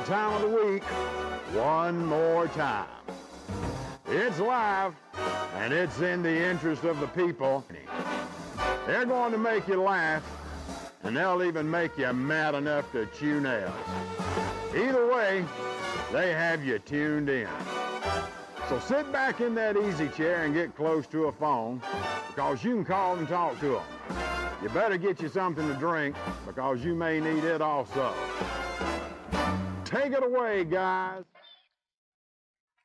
favorite time of the week one more time. It's live, and it's in the interest of the people. They're going to make you laugh, and they'll even make you mad enough to chew nails. Either way, they have you tuned in. So sit back in that easy chair and get close to a phone, because you can call and talk to them. You better get you something to drink, because you may need it also. Take it away, guys.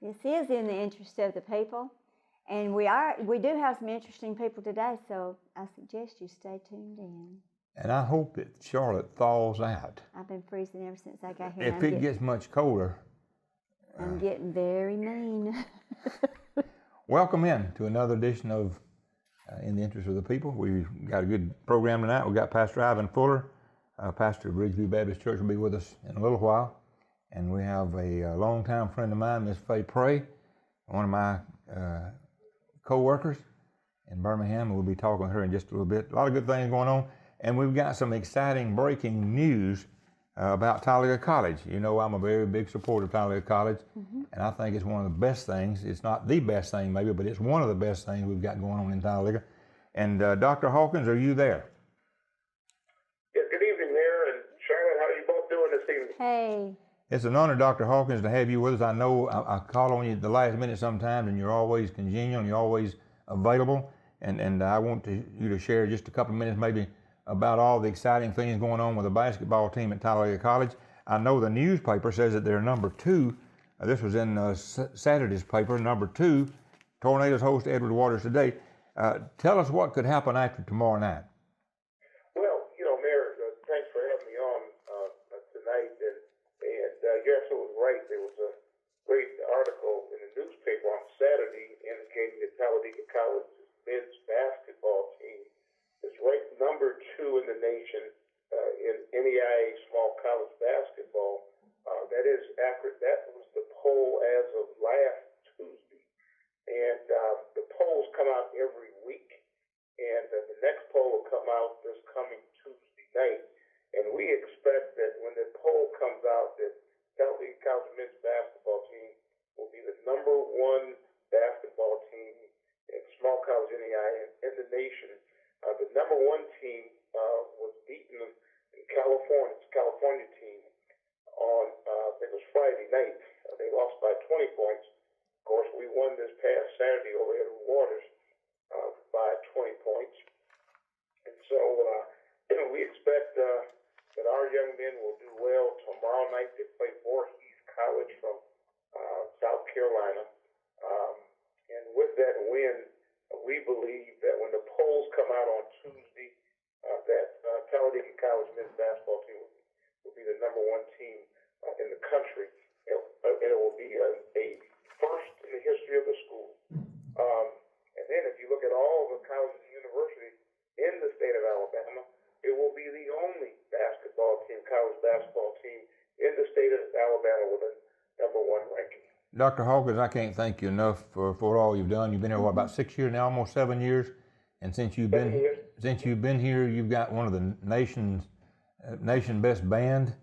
This is in the interest of the people, and we do have some interesting people today, so I suggest you stay tuned in. And I hope that Charlotte thaws out. I've been freezing ever since I got here. If it gets much colder. I'm getting very mean. Welcome in to another edition of In the Interest of the People. We've got a good program tonight. We've got Pastor Ivan Fuller, pastor of Bridgeview Baptist Church, will be with us in a little while. And we have a longtime friend of mine, Miss Faye Prey, one of my co-workers in Birmingham. We'll be talking to her in just a little bit. A lot of good things going on. And we've got some exciting breaking news about Talladega College. You know, I'm a very big supporter of Talladega College, and I think it's one of the best things. It's not the best thing maybe, but it's one of the best things we've got going on in Talladega. And Dr. Hawkins, are you there? Yeah, good evening, Mayor and Charlotte. How are you both doing this evening? Hey. It's an honor, Dr. Hawkins, to have you with us. I know I call on you at the last minute sometimes, and you're always congenial and you're always available. And I want you to share just a couple of minutes maybe about all the exciting things going on with the basketball team at Talladega College. I know the newspaper says that they're number 2. This was in Saturday's paper, number 2. Tornadoes host Edward Waters today. Tell us what could happen after tomorrow night. Well, you know, Mayor, thanks for having me on tonight. And you're absolutely right. There was a great article in the newspaper on Saturday indicating that Talladega College's men's basketball team is ranked number 2 in the nation in NEIA small college basketball. That is accurate. That was the poll as of last Tuesday. And the polls come out every week. And the next poll will come out this coming Tuesday night. And we expect that when the poll comes out, that Talladega College men's basketball team will be the number 1 basketball team in small college NEIA in the nation. The number 1 team was beaten in California. It's a California team on, I think it was Friday night. They lost by 20 points. Of course, we won this past Saturday over Edward Waters by 20 points. And so we expect that our young men will do well tomorrow night. They play Voorhees College from South Carolina. And with that win, we believe that when the polls come out on Tuesday, that Talladega College men's basketball team will be the number 1 team in the country. And it will be a first in the history of the school. And then if you look at all the colleges and universities in the state of Alabama, it will be the only college basketball team in the state of Alabama with a number 1 ranking. Dr. Hawkins, I can't thank you enough for all you've done. You've been here, what, about 6 years now, almost 7 years? And since you've been here, you've got one of the nation's best band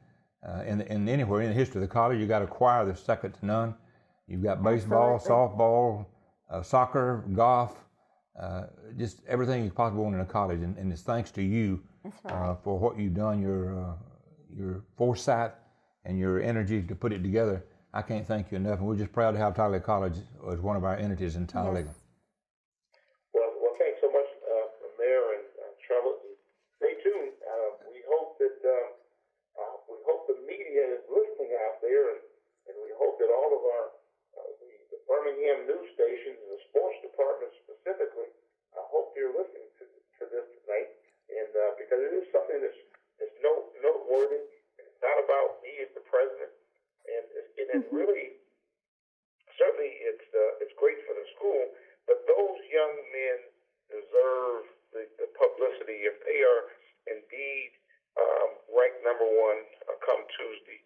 in anywhere in the history of the college. You've got a choir that's second to none. You've got baseball, softball, soccer, golf, just everything possible in a college. And it's thanks to you for what you've done, your foresight and your energy to put it together. I can't thank you enough, and we're just proud to have Talladega College as one of our entities in Talladega. Yes. Well, thanks so much, Mayor and Charlotte. Stay tuned. We hope that the media is listening out there, and we hope that all of our the Birmingham news stations and the sports department specifically, I hope you're listening to this tonight, and because it is something that's noteworthy. It's not about me as the president. And it really, certainly it's great for the school, but those young men deserve the publicity if they are indeed ranked number 1 come Tuesday.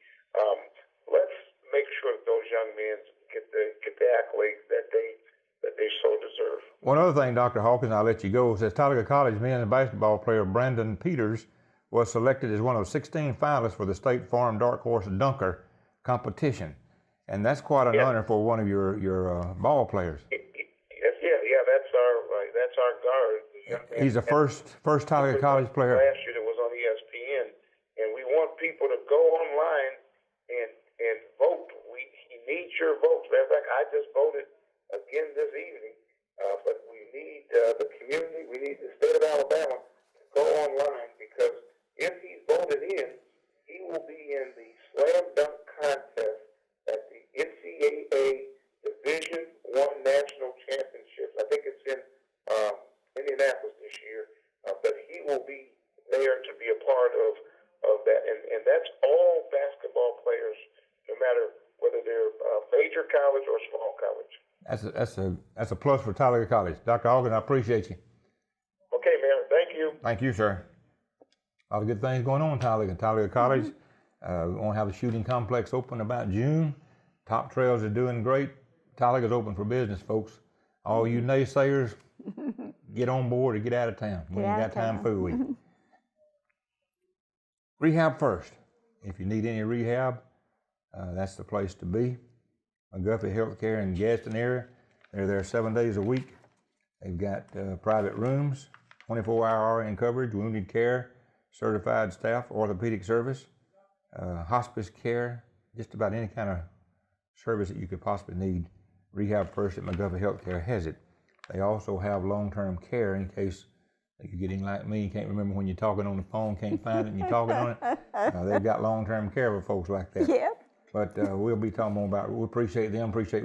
Let's make sure that those young men get the accolades that they so deserve. One other thing, Dr. Hawkins, I'll let you go, says Talladega College men's basketball player Brandon Peters was selected as one of 16 finalists for the State Farm Dark Horse Dunker competition, and that's quite an honor for one of your ball players. Yeah, that's our guard. He's the first Talladega College player. Last year that was on ESPN, and we want people to go online and vote. He needs your votes. Matter of fact, I just voted again this evening, but we need the community, we need the state of Alabama to go online, because if he's voted in, he will be in the slam dunk contest at the NCAA Division I National Championships. I think it's in Indianapolis this year, but he will be there to be a part of that, and that's all basketball players, no matter whether they're major college or small college. That's a plus for Talladega College. Dr. Hogan, I appreciate you. Okay, Mayor. Thank you. Thank you, sir. A lot of good things going on in Talladega College. We want to have the shooting complex open about June. Top Trails are doing great. Talladaga's open for business, folks. All you naysayers, get on board or get out of town. We ain't got time for we. Rehab first. If you need any rehab, that's the place to be. McGuffey Healthcare in Gadsden area. They're there 7 days a week. They've got private rooms, 24-hour RN coverage, wounded care, certified staff, orthopedic service, hospice care, just about any kind of service that you could possibly need. Rehab First at McGuffey Healthcare has it. They also have long-term care in case you're getting like me, you can't remember when you're talking on the phone, can't find it, and you're talking on it. They've got long-term care for folks like that. Yeah. But we'll be talking more about it. We appreciate them, appreciate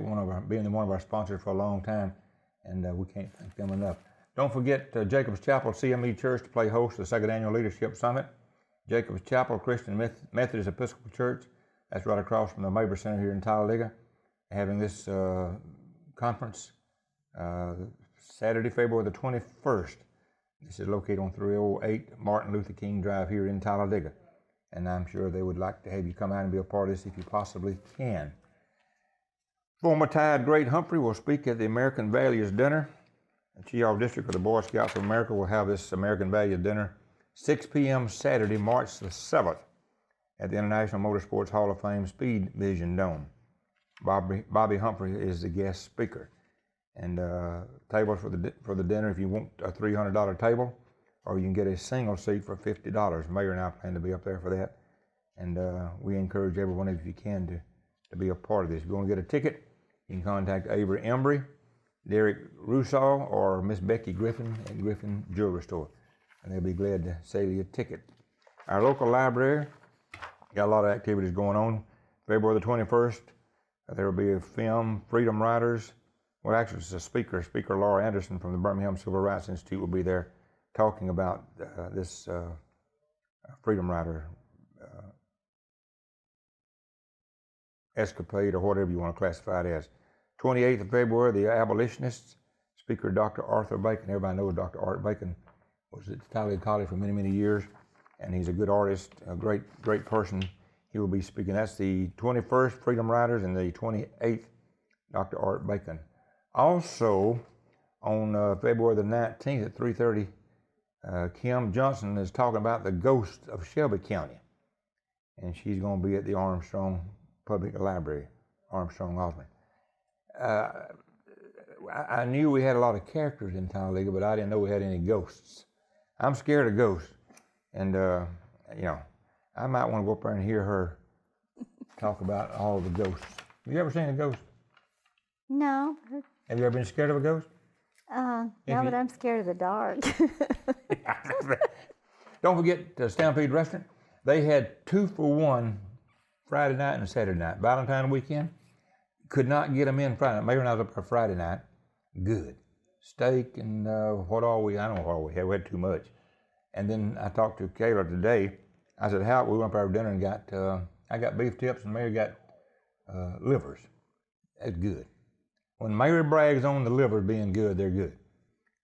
being one of our sponsors for a long time, and we can't thank them enough. Don't forget Jacob's Chapel CME Church to play host to the second annual Leadership Summit. Jacob's Chapel Christian Methodist Episcopal Church, that's right across from the Mabry Center here in Talladega, having this conference Saturday, February the 21st. This is located on 308 Martin Luther King Drive here in Talladega. And I'm sure they would like to have you come out and be a part of this if you possibly can. Former Tide great Humphrey will speak at the American Values Dinner. The Cheaw District of the Boy Scouts of America will have this American Values Dinner 6 p.m. Saturday, March the 7th at the International Motorsports Hall of Fame Speed Vision Dome. Bobby Humphrey is the guest speaker. And tables for the dinner, if you want a $300 table, or you can get a single seat for $50. Mayor and I plan to be up there for that. And we encourage everyone, if you can, to be a part of this. If you want to get a ticket, you can contact Avery Embry, Derek Russell, or Miss Becky Griffin at Griffin Jewelry Store. And they'll be glad to sell you a ticket. Our local library got a lot of activities going on. February the 21st, there will be a film, Freedom Riders. Well, actually, it's a Speaker Laura Anderson from the Birmingham Civil Rights Institute will be there talking about this Freedom Rider escapade, or whatever you want to classify it as. 28th of February, the abolitionists, Speaker Dr. Arthur Bacon. Everybody knows Dr. Art Bacon was at Talladega College for many, many years, and he's a good artist, a great person. He will be speaking. That's the 21st, Freedom Riders, and the 28th, Dr. Art Bacon. Also, on February the 19th at 3:30, Kim Johnson is talking about the ghost of Shelby County. And she's going to be at the Armstrong Public Library, Armstrong Osmond. I knew we had a lot of characters in Talladega, but I didn't know we had any ghosts. I'm scared of ghosts. And, I might want to go up there and hear her talk about all the ghosts. Have you ever seen a ghost? No. Have you ever been scared of a ghost? No, but I'm scared of the dark. Don't forget Stampede Restaurant. They had 2-for-1 Friday night and Saturday night. Valentine weekend, could not get them in Friday night. Maybe when I was up there Friday night, good. Steak and I don't know what all we had. We had too much. And then I talked to Kayla today. I said, how? We went up there for dinner and I got beef tips and Mary got livers. That's good. When Mary brags on the livers being good, they're good.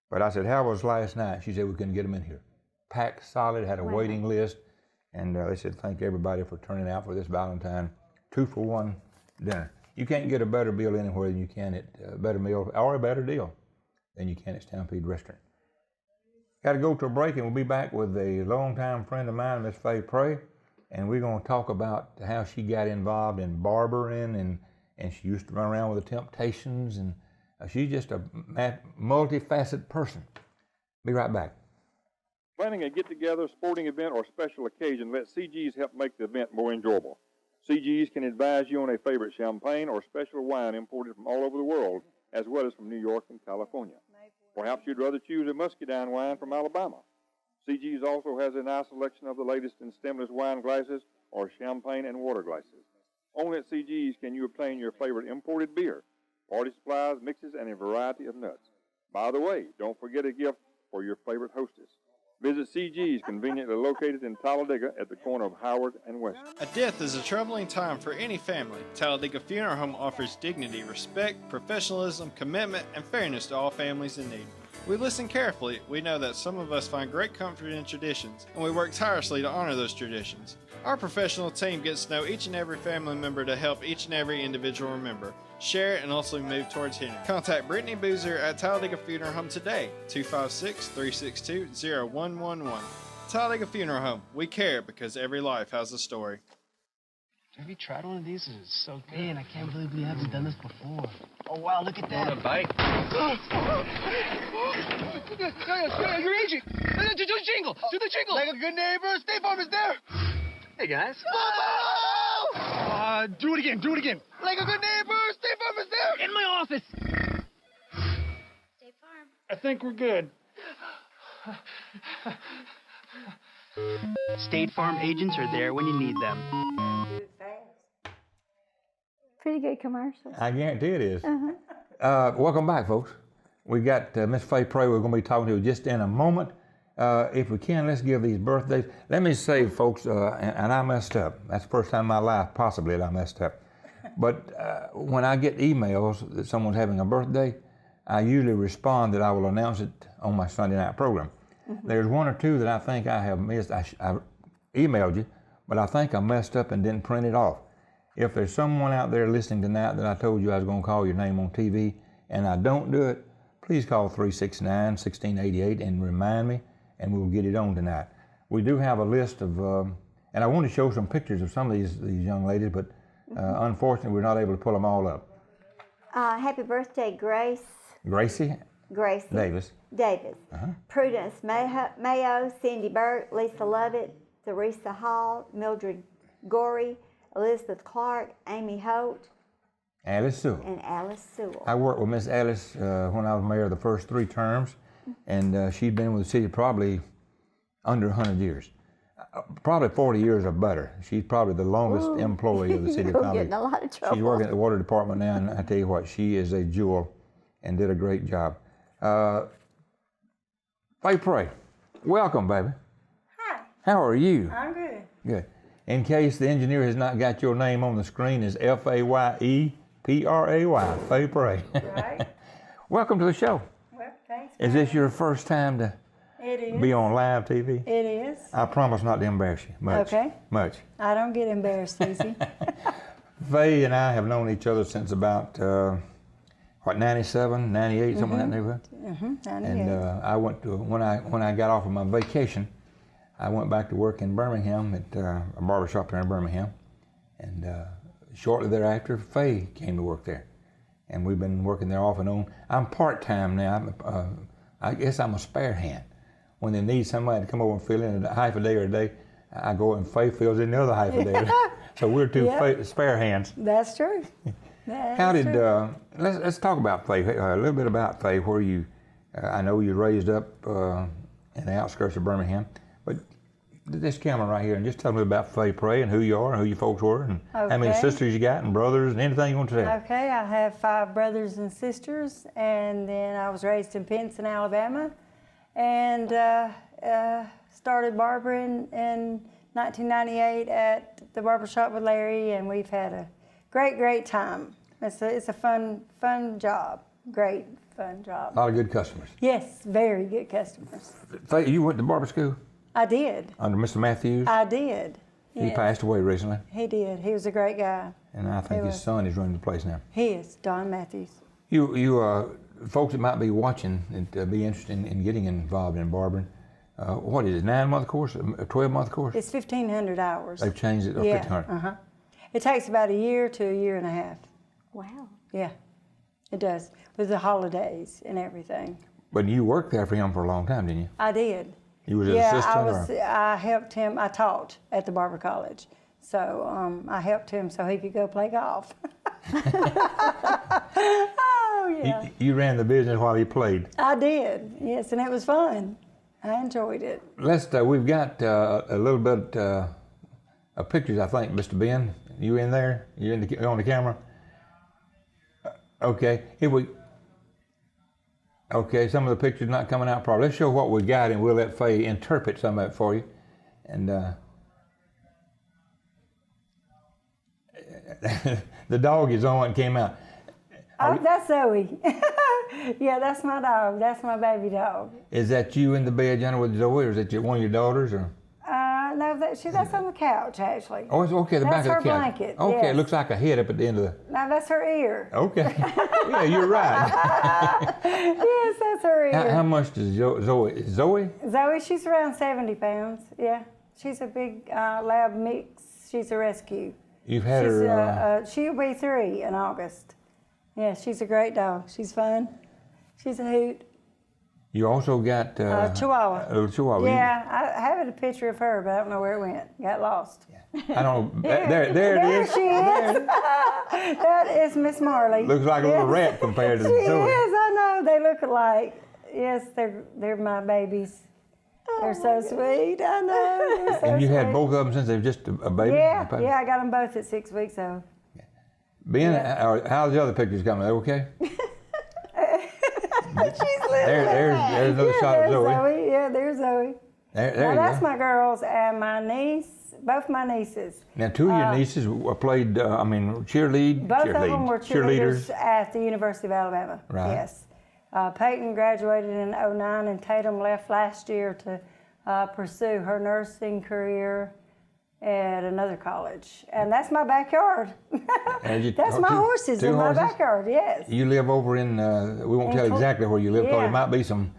But I said, how was last night? She said, we couldn't get them in here. Packed solid, had a waiting list. And they said, thank everybody for turning out for this Valentine 2-for-1 dinner. You can't get a better meal anywhere than you can at a better meal or a better deal than you can at Stampede Restaurant. Got to go to a break, and we'll be back with a longtime friend of mine, Miss Faye Prey. and we're going to talk about how she got involved in barbering, and she used to run around with the Temptations, and she's just a multifaceted person. Be right back. Planning a get-together, sporting event, or special occasion, let CG's help make the event more enjoyable. CG's can advise you on a favorite champagne or special wine imported from all over the world, as well as from New York and California. Perhaps you'd rather choose a muscadine wine from Alabama. CG's also has a nice selection of the latest in stemless wine glasses or champagne and water glasses. Only at CG's can you obtain your favorite imported beer, party supplies, mixes, and a variety of nuts. By the way, don't forget a gift for your favorite hostess. Visit CG's, conveniently located in Talladega at the corner of Howard and West. A death is a troubling time for any family. Talladega Funeral Home offers dignity, respect, professionalism, commitment, and fairness to all families in need. We listen carefully. We know that some of us find great comfort in traditions, and we work tirelessly to honor those traditions. Our professional team gets to know each and every family member to help each and every individual remember, share, and also move towards healing. Contact Brittany Boozer at Talladega Funeral Home today, 256-362-0111. Talladega Funeral Home. We care because every life has a story. Have you tried one of these? It's so good. Man, I can't believe we haven't done this before. Oh, wow, look at that. Want a bite? You're aging. Do the jingle. Do the jingle. Like a good neighbor, State Farm is there. Hey, guys. Do it again. Do it again. Like a good neighbor, State Farm is there. In my office. State Farm. I think we're good. State Farm agents are there when you need them. Pretty good commercial. I guarantee it is. Welcome back, folks. We got Miss Faye Pray we're going to be talking to just in a moment. If we can, let's give these birthdays. Let me say, folks, and I messed up. That's the first time in my life, possibly, that I messed up. But when I get emails that someone's having a birthday, I usually respond that I will announce it on my Sunday night program. There's one or two that I think I have missed. I emailed you, but I think I messed up and didn't print it off. If there's someone out there listening tonight that I told you I was going to call your name on TV and I don't do it, please call 369-1688 and remind me, and we'll get it on tonight. We do have a list of, and I want to show some pictures of some of these young ladies, but unfortunately we're not able to pull them all up. Happy birthday, Gracie Davis. Prudence Mayo, Cindy Burt, Lisa Lovett, Theresa Hall, Mildred Gorey, Elizabeth Clark, Amy Holt, Alice Sewell. And Alice Sewell. I worked with Miss Alice when I was mayor the first 3 terms, and she'd been with the city probably under 100 years. Probably 40 years or better. She's probably the longest employee of the city of Talladega. You're getting a lot of trouble. She's working at the water department now, and I tell you what, she is a jewel and did a great job. Faye Pray, welcome, baby. Hi. How are you? I'm good. Good. In case the engineer has not got your name on the screen, is F-A-Y-E-P-R-A-Y, Faye Pray. Right. Welcome to the show. Well, thanks. Is this your first time to be on live TV? It is. I promise not to embarrass you much. Okay. Much. I don't get embarrassed easy. Faye and I have known each other since about, 97, 98, something in that neighborhood? 98. And I went to, when I got off of my vacation, I went back to work in Birmingham at a barbershop there in Birmingham. And shortly thereafter, Faye came to work there. And we've been working there off and on. I'm part-time now. I guess I'm a spare hand. When they need somebody to come over and fill in a half a day or a day, I go and Faye fills in the other half a day. So we're two spare hands. That's true. How did, let's talk about Faye, a little bit about Faye, where you, I know you raised up in the outskirts of Birmingham, but this camera right here, and just tell me about Faye Pray and who you are and who your folks were, and how many sisters you got and brothers and anything you want to say. Okay, I have 5 brothers and sisters, and then I was raised in Pinson, Alabama, and started barbering in 1998 at the barbershop with Larry, and we've had a great time. It's a fun job. Great fun job. A lot of good customers. Yes, very good customers. Faye, you went to barber school? I did. Under Mr. Matthews? I did. He yes. passed away recently. He did. He was a great guy. And I think his son is running the place now. He is, Don Matthews. You folks that might be watching and be interested in getting involved in barbering, what is it, 9-month course, a 12-month course? It's 1,500 hours. They've changed it to Yeah, 1,500. It takes about a year to a year and a half. Wow. Yeah, it does, with the holidays and everything. But you worked there for him for a long time, didn't you? I did. You was an Yeah, assistant? I helped him. I taught at the Barber College, so I helped him so he could go play golf. Oh yeah. You ran the business while he played. I did. Yes, and it was fun. I enjoyed it. We've got a little bit of pictures, I think, Mr. Ben. You in there? You on the camera? Okay. Okay, some of the pictures not coming out properly. Let's show what we got, and we'll let Faye interpret some of it for you. And the dog is on and came out. Oh, that's Zoe. Yeah, that's my dog. That's my baby dog. Is that you in the bed, Johnny, with Zoe, or is that one of your daughters? Or? No, that's on the couch, actually. Oh, it's okay, the That's back of the her couch. blanket, Okay, yes. It looks like a head up at the end of the... No, that's her ear. Okay. Yeah, you're right. Yes, that's her ear. How much does Zoe? Zoe? Zoe, she's around 70 pounds. Yeah, she's a big lab mix. She's a rescue. You've had her... She'll be 3 in August. Yeah, she's a great dog. She's fun. She's a hoot. You also got... Chihuahua. A little Chihuahua. Yeah, I have a picture of her, but I don't know where it went. Got lost. I don't know. There it There is. she is. That is Miss Marley. Looks like a little rat compared to She Zoe. is, I know. They look alike. Yes, they're my babies. They're so sweet. I know. They're so And you had sweet. both of them since they were just a baby? Yeah, I got them both at 6 weeks old. Ben, how's the other pictures coming? They okay? She's little. There's another shot of there's Zoe. Yeah, there's Zoe. There Now you that's go. my girls and my niece, both my nieces. Now, two of your nieces played, cheerlead. Both of them were cheerleaders at the University of Alabama. Right. Yes. Peyton graduated in '09, and Tatum left last year to pursue her nursing career at another college. And that's my backyard. That's my horses in my backyard, yes. You live over in, we won't tell exactly where you live, because there might be some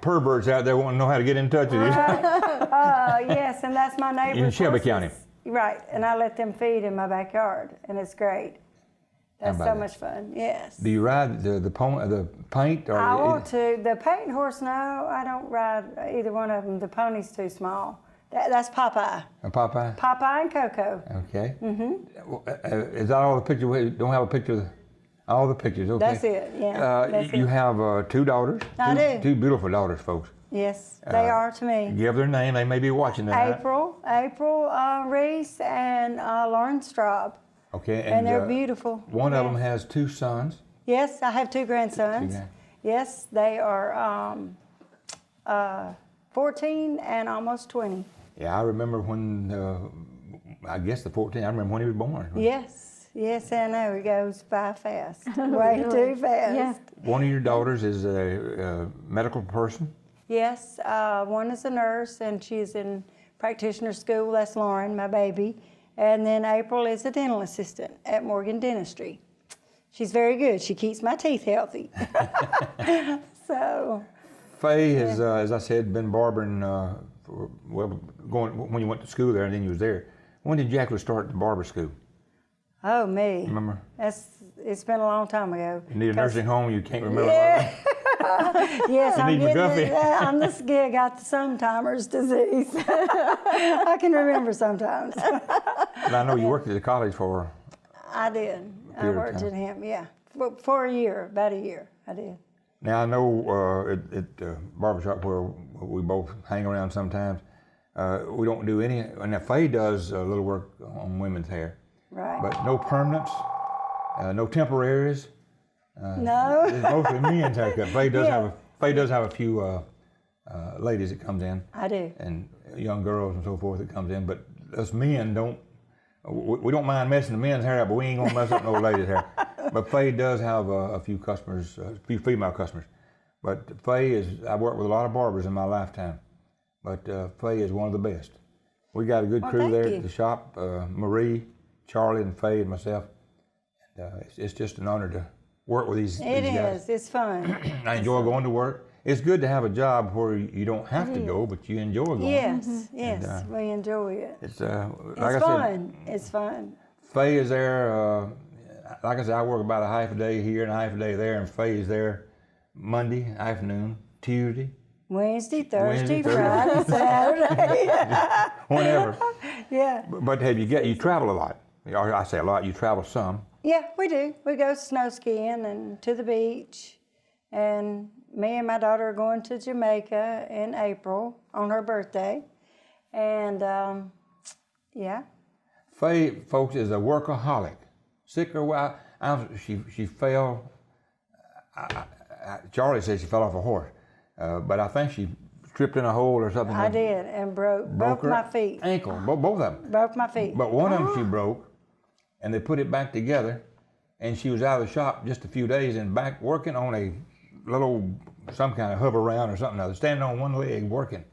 perverts out there wanting to know how to get in touch with you. Yes, and that's my neighbor's In Shelby horses. County. Right, and I let them feed in my backyard, and it's great. That's so much fun, yes. Do you ride the paint? Or I want to. The paint horse, no, I don't ride either one of them. The pony's too small. That's Popeye. Popeye? Popeye and Coco. Okay. Mm-hmm. Is that all the pictures? We don't have a picture of all the pictures, okay. That's it, yeah. You have 2 daughters? I do. 2 beautiful daughters, folks. Yes, they are to me. Give their name. They may be watching that. April Reese, and Lauren Straub. Okay. And they're beautiful. One of them has 2 sons. Yes, I have 2 grandsons. Yes, they are 14 and almost 20. Yeah, I remember when, I guess the 14, I remember when he was born. Yes, I know, it goes by fast, way too fast. Yeah. One of your daughters is a medical person? Yes, one is a nurse, and she's in practitioner school. That's Lauren, my baby. And then April is a dental assistant at Morgan Dentistry. She's very good. She keeps my teeth healthy. So. Faye has, as I said, been barbering, when you went to school there and then you was there. When did you actually start the barber school? Oh, me. Remember? It's been a long time ago. You need a nursing home, you can't remember. Yeah. Yes, You I'm need McGuffey. I'm this guy got the sometimer's disease. I can remember sometimes. But I know you worked at the college for... I did. I worked at him, yeah. For a year, about a year, I did. Now, I know at the barbershop where we both hang around sometimes, we don't do any... Now, Faye does a little work on women's hair. Right. But no permanents, no temporaries. No. It's mostly men's haircut. Faye does have a few ladies that comes in. I do. And young girls and so forth that comes in. But us men don't, we don't mind messing the men's hair up, but we ain't gonna mess up no ladies' hair. But Faye does have a few customers, a few female customers. But Faye I've worked with a lot of barbers in my lifetime. But Faye is one of the best. We got a good crew there at the shop, Marie, Charlie, and Faye, and myself. And it's just an honor to work with these guys. It is. It's fun. I enjoy going to work. it's good to have a job where you don't have to go, but you enjoy going. Yes, yes, And, we enjoy it. It's It's like I fun. It's fun. said, Faye is there. Like I said, I work about a half a day here and a half a day there, and Faye is there Monday afternoon, Tuesday, Wednesday, Thursday, Thursday. Friday, Saturday. whenever. Yeah. But you travel a lot. Or I say a lot. You travel some. Yeah, we do. We go snow skiing and to the beach. And me and my daughter are going to Jamaica in April on her birthday. And yeah. Faye, folks, is a workaholic. Sick or well, she fell. Charlie said she fell off a horse, but I think she tripped in a hole or something. I did, and broke her my feet. ankle, both of them. Broke my feet. But one of them she broke, and they put it back together, and she was out of the shop just a few days and back working on a little, some kind of hover round or something other, standing on one leg working.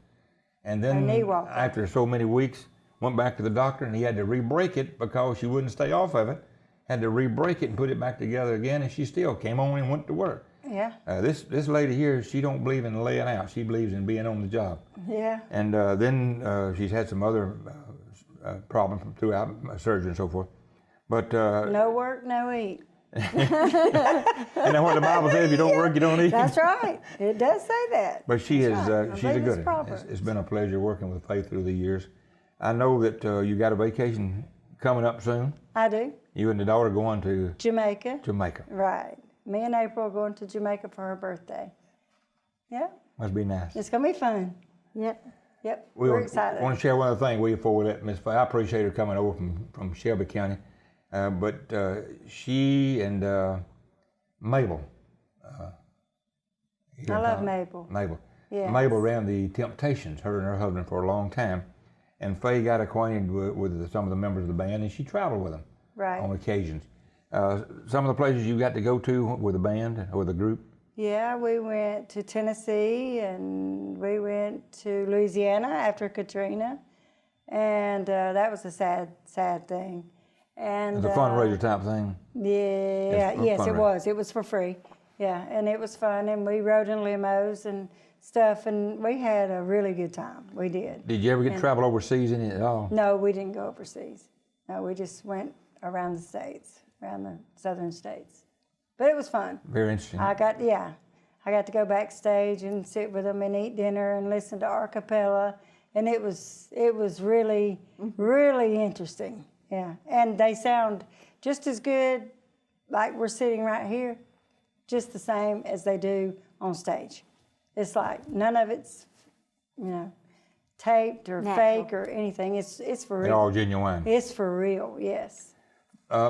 And then knee walker. after so many weeks, went back to the doctor and he had to re-break it because she wouldn't stay off of it. Had to re-break it and put it back together again, and she still came on and went to work. Yeah. This lady here, she don't believe in laying out. She believes in being on the job. Yeah. And then she's had some other problems throughout surgery and so forth. But No work, no eat. and then what the Bible says, if you don't work, you don't eat. That's right. It does say that. But she is right. she's a good one. It's been a pleasure working with Faith through the years. I know that you got a vacation coming up soon. I do. You and the daughter going to Jamaica. Jamaica. Right. Me and April are going to Jamaica for her birthday. Yeah. Must be nice. It's going to be fun. Yep. Yep. We We're excited. want to share one other thing with you before we let Miss Faye. I appreciate her coming over from Shelby County. But she and Mabel. I love Mabel. Mabel. Yes. Mabel ran the Temptations, her and her husband, for a long time. And Faye got acquainted with some of the members of the band, and she traveled with them Right. on occasions. Some of the places you got to go to with the band or the group? Yeah, we went to Tennessee and we went to Louisiana after Katrina. And that was a sad thing. And It's a fundraiser type thing. Yeah, It's yes, it fundraiser. was. It was for free. Yeah, and it was fun. And we rode in limos and stuff, and we had a really good time. We did. Did you ever get to travel overseas in it at all? No, we didn't go overseas. No, we just went around the states, around the southern states. But it was fun. Very interesting. I got to go backstage and sit with them and eat dinner and listen to a cappella, and it was really, really interesting. Yeah, and they sound just as good, like we're sitting right here, just the same as they do on stage. It's like none of it's, taped or Natural. fake or anything. It's for They're real. all genuine. It's for real. Yes.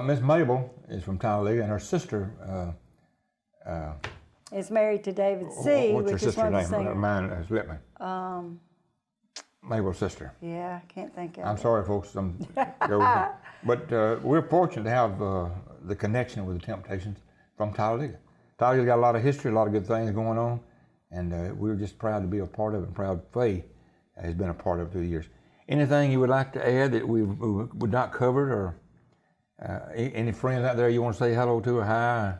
Miss Mabel is from Talladega, and her sister. Is married to David C., What's her which is sister's one of the name? singers. Mine has slipped me. Mabel's sister. Yeah, I can't think of I'm it. sorry, folks. But we're fortunate to have the connection with the Temptations from Talladega. Talladega's got a lot of history, a lot of good things going on, and we're just proud to be a part of it, and proud Faye has been a part of it through the years. Anything you would like to add that we would not cover, or any friends out there you want to say hello to or hi?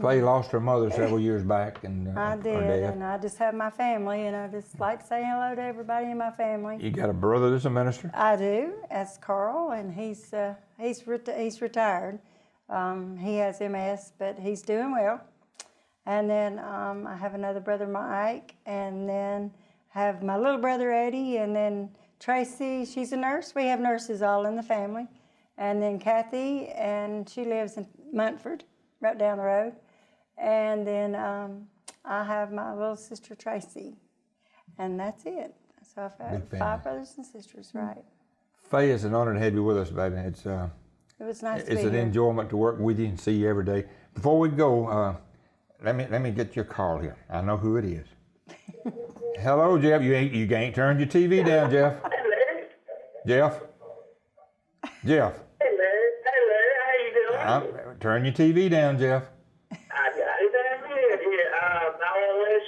Faye lost her mother several years back, and I her did, dad. and I just have my family, and I just like to say hello to everybody in my family. You got a brother that's a minister? I do. That's Carl, and he's retired. He has MS, but he's doing well. And then I have another brother, Mike, and then have my little brother Eddie, and then Tracy. She's a nurse. We have nurses all in the family, and then Kathy, and she lives in Montford, right down the road. And then I have my little sister Tracy, and that's it. So I've got Big family. 5 brothers and sisters, right? Faye, it's an honor to have you with us, baby. It's It was nice to it's be an here. enjoyment to work with you and see you every day. Before we go, let me get your call here. I know who it is. Hello, Jeff. You ain't turned your TV down, Jeff. Hey, Larry. Jeff. Jeff. Hey, Larry. Hey, Larry. How you doing? Turn your TV down, Jeff. I got it down here. I want to wish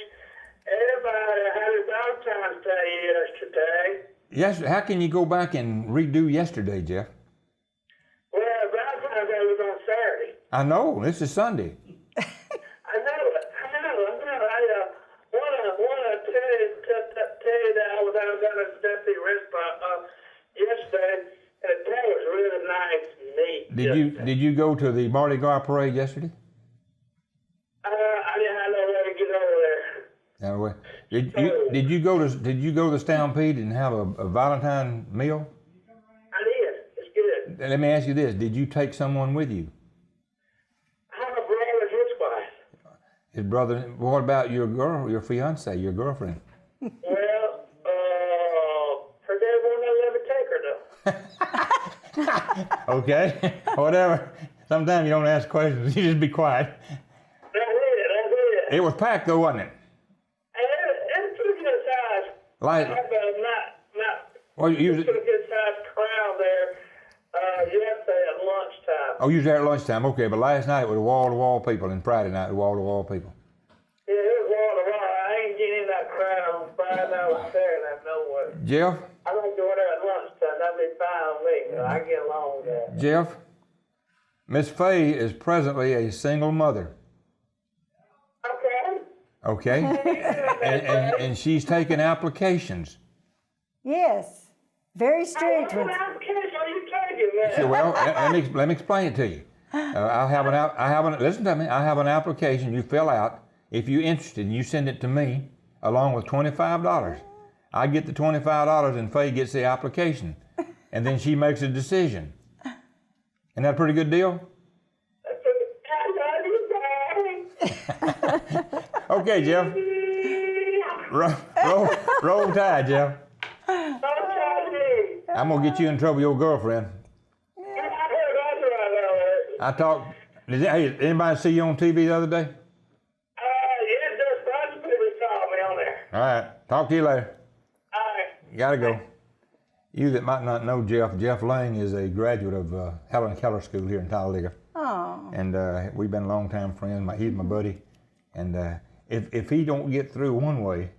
everybody a happy Valentine's Day yesterday. Yes. How can you go back and redo yesterday, Jeff? Well, Valentine's Day was on Saturday. I know. This is Sunday. I know. Did you go to the Mardi Gras parade yesterday? I didn't have no way to get over there. No way. Did you go to the Stampede and have a Valentine meal? I did. It's good. Let me ask you this: did you take someone with you? I have a brother, his wife. His brother. What about your girl, your fiance, your girlfriend? Well, her dad won't let me take her though. Okay, whatever. Sometimes you don't ask questions; you just be quiet. That's it. It was packed though, wasn't it? It's pretty good size. Like, Not well, pretty good sized crowd there. Yesterday at lunchtime. oh, you was there at lunchtime. Okay, but last night it was wall-to-wall people, and Friday night wall-to-wall people. Yeah, it was wall to wall. I ain't getting in that crowd on Friday night. I was staring at no way. Jeff, I like to order at lunchtime. That'd be fine with me. I get along with that. Jeff, Miss Fay is presently a single mother. Okay. Okay, and she's taking applications. Yes, very strict What with. application are you taking, man? So, well, let me explain it to you. Listen to me. I have an application you fill out. If you're interested, you send it to me along with $25. I get the $25 and Faye gets the application, and then she makes a decision. Isn't that a pretty good deal? Okay, Jeff. Roll Tide, Jeff. I'm gonna get you in trouble with your girlfriend. I talked. Hey, anybody see you on TV the other day? Yeah, just a bunch of people saw me on there. All right. Talk to you later. All right. Gotta go. You that might not know Jeff Lang is a graduate of Helen Keller School here in Talladega. Oh. And we've been longtime friends. He's my buddy. And if he don't get through one way,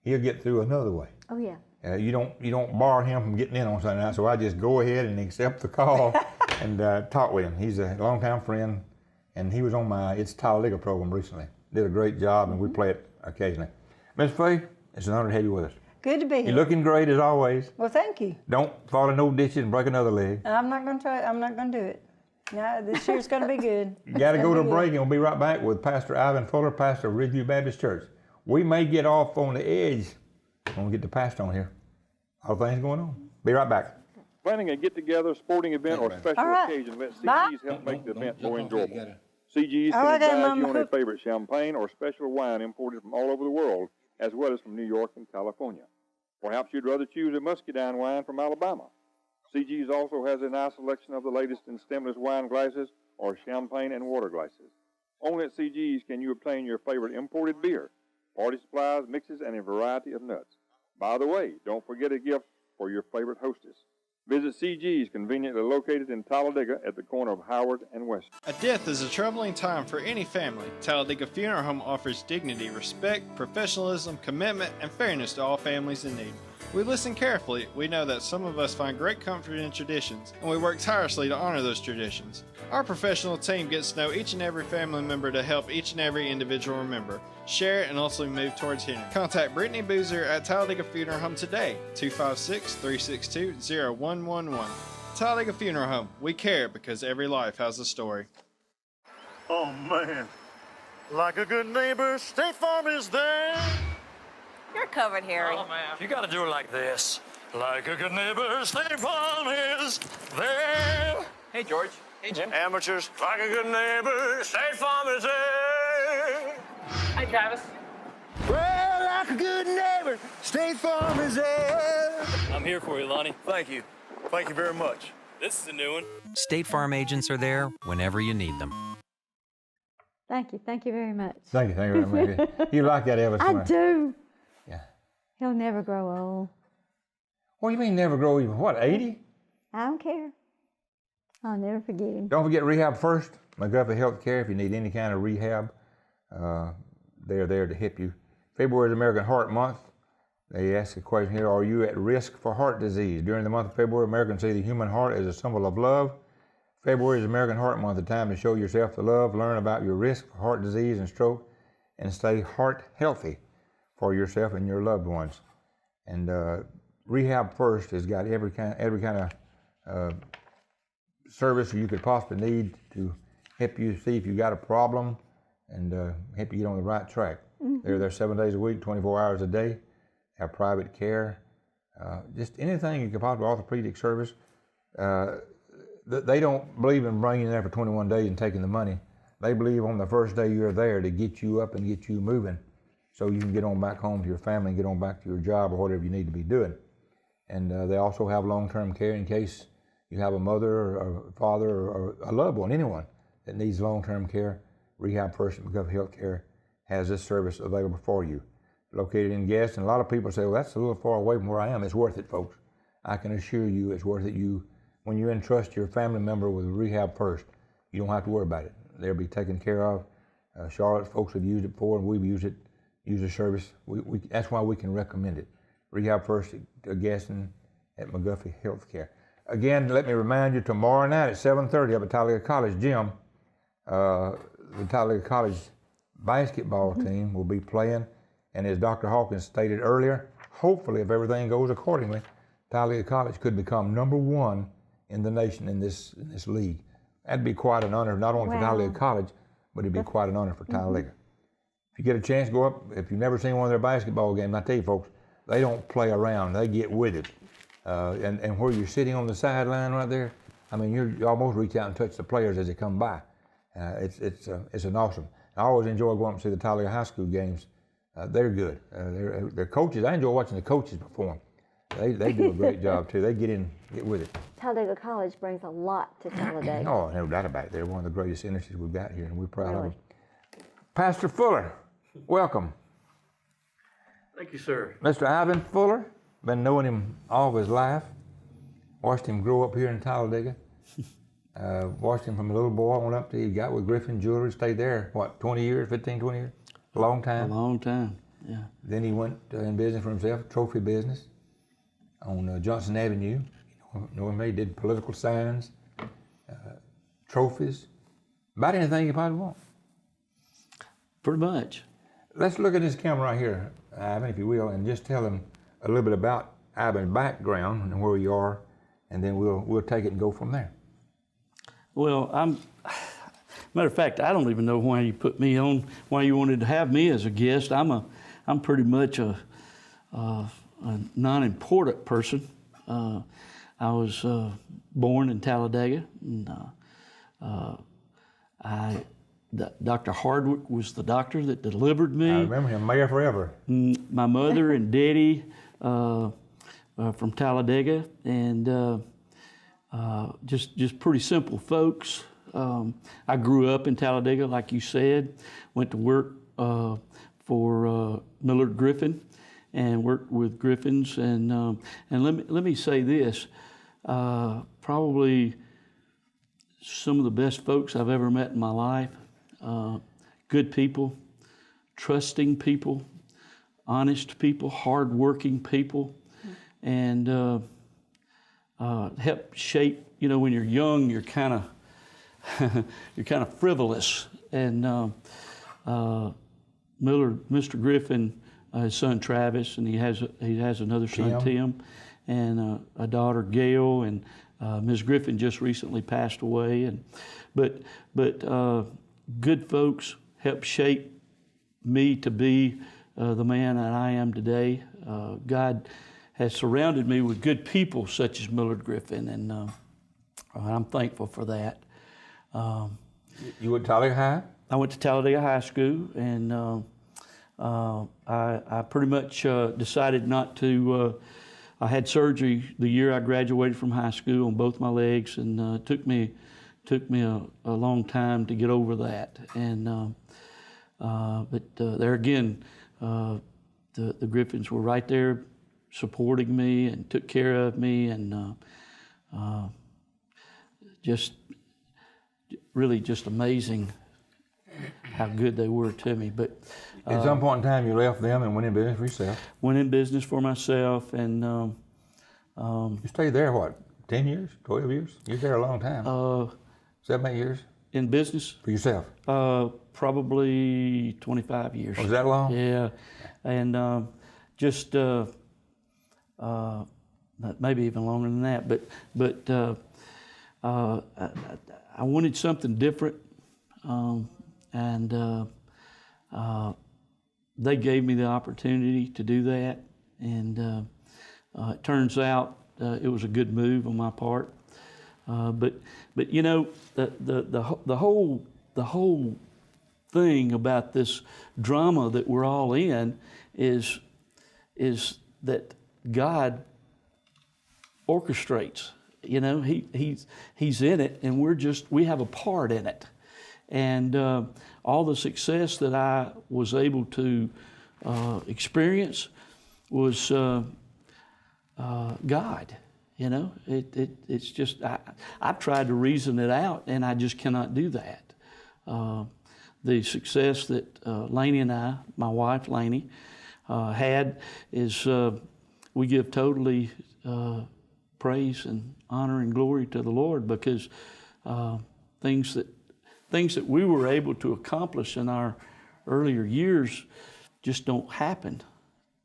he'll get through another way. Oh yeah. You don't bar him from getting in on Sunday night, so I just go ahead and accept the call and talk with him. He's a longtime friend, and he was on my It's Talladega program recently. Did a great job, and we play it occasionally. Miss Faye, it's an honor to have you with us. Good to be here. You're looking great as always. Well, thank you. Don't fall in no ditches and break another leg. I'm not going to try. I'm not going to do it. No, this year's going to be good. You got to go to a break, and we'll be right back with Pastor Ivan Fuller, pastor of Ridgeview Baptist Church. We may get off on the edge when we get the pastor on here. All things going on. Be right back. Planning a get-together, sporting event, or special occasion, let CGs help make the event more enjoyable. CGs can advise you on a favorite champagne or special wine imported from all over the world, as well as from New York and California. Perhaps you'd rather choose a muscadine wine from Alabama. CG's also has a nice selection of the latest in stemless wine glasses or champagne and water glasses. Only at CG's can you obtain your favorite imported beer, party supplies, mixes, and a variety of nuts. By the way, don't forget a gift for your favorite hostess. Visit CG's, conveniently located in Talladega at the corner of Howard and West. A death is a troubling time for any family. Talladega Funeral Home offers dignity, respect, professionalism, commitment, and fairness to all families in need. We listen carefully. We know that some of us find great comfort in traditions, and we work tirelessly to honor those traditions. Our professional team gets to know each and every family member to help each and every individual remember, share, and ultimately move towards healing. Contact Brittany Boozer at Talladega Funeral Home today, 256-362-0111. Talladega Funeral Home. We care because every life has a story. Oh man, like a good neighbor, State Farm is there. You're covered, Harry. Oh man, you gotta do it like this. Like a good neighbor, State Farm is there. Hey, George. Hey, Jim. Amateurs, like a good neighbor, State Farm is there. Hi, Travis. Well, like a good neighbor, State Farm is there. I'm here for you, Lonnie. Thank you. Thank you very much. This is a new one. State Farm agents are there whenever you need them. Thank you. Thank you very much. Thank you very much. You like that, Elvis? I do. Yeah. He'll never grow old. What do you mean never grow even? What, 80? I don't care. I'll never forget him. Don't forget Rehab First, McGuffey Health Care. If you need any kind of rehab, they're there to help you. February is American Heart Month. They ask a question here, are you at risk for heart disease? During the month of February, Americans see the human heart as a symbol of love. February is American Heart Month, a time to show yourself the love, learn about your risk for heart disease and stroke, and stay heart healthy for yourself and your loved ones. And Rehab First has got every kind of service you could possibly need to help you see if you got a problem and help you get on the right track. They're there 7 days a week, 24 hours a day, have private care, just anything you could possibly, orthopedic service. They don't believe in bringing you there for 21 days and taking the money. They believe on the first day you're there to get you up and get you moving so you can get on back home to your family and get on back to your job or whatever you need to be doing. And they also have long-term care in case you have a mother or a father or a loved one, anyone that needs long-term care. Rehab First at McGuffey Healthcare has this service available for you. Located in Guest, and a lot of people say, well, that's a little far away from where I am. It's worth it, folks. I can assure you it's worth it. When you entrust your family member with Rehab First, you don't have to worry about it. They'll be taken care of. Charlotte's folks have used it before, and we've used the service. That's why we can recommend it. Rehab First at Gaston at McGuffey Healthcare. Again, let me remind you, tomorrow night at 7:30 up at Talladega College Gym, the Talladega College basketball team will be playing, and as Dr. Hawkins stated earlier, hopefully if everything goes accordingly, Talladega College could become #1 in the nation in this league. That'd be quite an honor, not only for Talladega College, but it'd be quite an honor for Talladega. If you get a chance, go up. If you've never seen one of their basketball games, I tell you folks, they don't play around. They get with it. And where you're sitting on the sideline right there, I mean, you almost reach out and touch the players as they come by. It's an awesome. I always enjoy going up and see the Talladega High School games. They're good. They're coaches. I enjoy watching the coaches perform. They do a great job too. They get with it. Talladega College brings a lot to Talladega. Oh, no doubt about it. They're one of the greatest industries we've got here, and we're proud of them. Pastor Fuller, welcome. Thank you, sir. Mr. Ivan Fuller, been knowing him all of his life. Watched him grow up here in Talladega. Watched him from a little boy on up to he got with Griffin Jewelry, stayed there, 20 years, 15, 20 years? A long time. A long time, yeah. Then he went in business for himself, trophy business on Johnson Avenue. You know him, he did political signs, trophies, about anything you probably want. Pretty much. Let's look at this camera right here, Ivan, if you will, and just tell them a little bit about Ivan's background and where you are, and then we'll take it and go from there. Well, matter of fact, I don't even know why you put me on, why you wanted to have me as a guest. I'm pretty much a non-important person. I was born in Talladega, and Dr. Hardwick was the doctor that delivered me. I remember him, mayor forever. My mother and daddy from Talladega, and just pretty simple folks. I grew up in Talladega, like you said. Went to work for Millard Griffin, and worked with Griffins. And let me say this: probably some of the best folks I've ever met in my life. Good people, trusting people, honest people, hardworking people, and help shape. You know, when you're young, you're kind of frivolous. And Mr. Griffin, his son Travis, and he has another son, Tim, and a daughter, Gail, and Ms. Griffin just recently passed away. But good folks helped shape me to be the man that I am today. God has surrounded me with good people such as Millard Griffin, and I'm thankful for that. You went to Talladega High? I went to Talladega High School, and I pretty much decided not to. I had surgery the year I graduated from high school on both my legs, and it took me a long time to get over that. And but there again, the Griffins were right there supporting me and took care of me, and really just amazing how good they were to me. But at some point in time, you left them and went in business for yourself. Went in business for myself, and you stayed there what, 10 years, 12 years? You were there a long time. 7, 8 years in business for yourself. Probably 25 years. Was that long? Yeah, and maybe even longer than that. But I wanted something different, and they gave me the opportunity to do that, and it turns out it was a good move on my part. But you know, the whole thing about this drama that we're all in is that God orchestrates. You know, he's in it, and we have a part in it. And all the success that I was able to experience was God. You know, it's just I've tried to reason it out, and I just cannot do that. The success that Laney and I, my wife Laney, had is we give totally praise and honor and glory to the Lord, because things that we were able to accomplish in our earlier years just don't happen